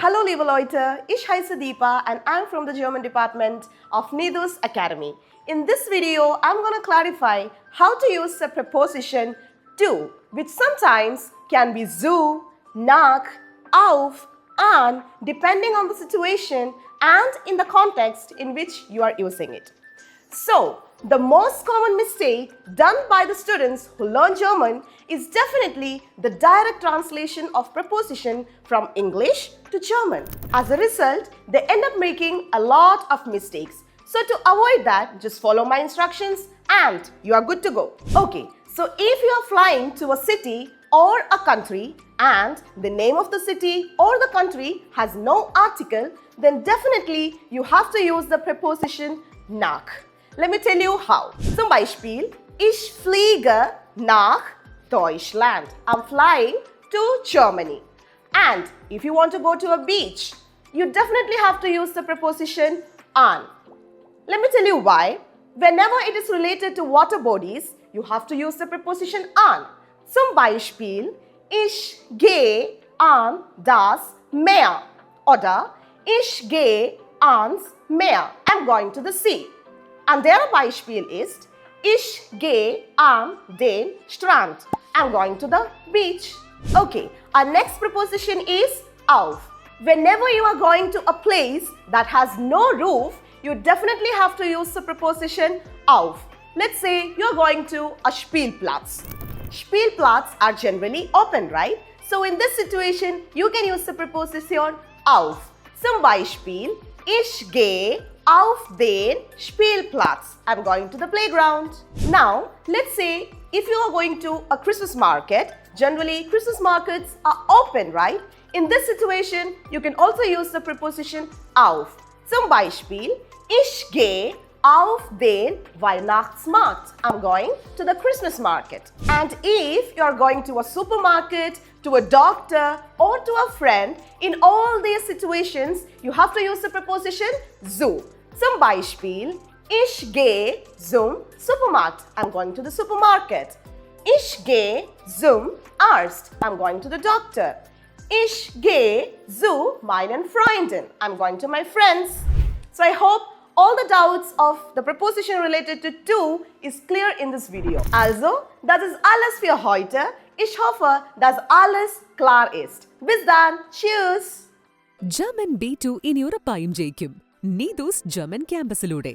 Hallo liebe Leute, ich heiße Deepa and I'm from the German department of Nidus Academy. In this video, I'm going to clarify how to use the preposition to, which sometimes can be zu, nach, auf, an, depending on the situation and in the context in which you are using it. So, the most common mistake done by the students who learn German is definitely the direct translation of preposition from English to German. As a result, they end up making a lot of mistakes. So to avoid that, just follow my instructions and you are good to go. Okay, so if you are flying to a city or a country and the name of the city or the country has no article, then definitely you have to use the preposition nach. Let me tell you how. Zum Beispiel, ich fliege nach Deutschland. I'm flying to Germany. And if you want to go to a beach, you definitely have to use the preposition an. Let me tell you why. Whenever it is related to water bodies, you have to use the preposition an. Zum Beispiel, ich gehe an das Meer. Oder ich gehe ans Meer. I'm going to the sea. Anderes Beispiel ist, ich gehe an den Strand. I'm going to the beach. Okay, our next preposition is auf. Whenever you are going to a place that has no roof, you definitely have to use the preposition auf. Let's say you're going to a Spielplatz. Spielplatz are generally open, right? So in this situation, you can use the preposition auf. Zum Beispiel, ich gehe auf den Spielplatz. I'm going to the playground. Now, let's say if you are going to a Christmas market, generally Christmas markets are open, right? In this situation, you can also use the preposition auf. Zum Beispiel, ich gehe auf den Weihnachtsmarkt. I'm going to the Christmas market. And if you are going to a supermarket, to a doctor or to a friend, in all these situations, you have to use the preposition zu. Zum Beispiel, ich gehe zum Supermarkt. I'm going to the supermarket. Ich gehe zum Arzt. I'm going to the doctor. Ich gehe zu meinen Freunden. I'm going to my friends. So I hope all the doubts of the preposition related to is clear in this video. Also, das ist alles für heute. Ich hoffe, dass alles klar ist. Bis dann. Tschüss. German B2 ഇനി ഉറപ്പായും ജയിക്കും. Neethu's German ക്യാമ്പസിലൂടെ.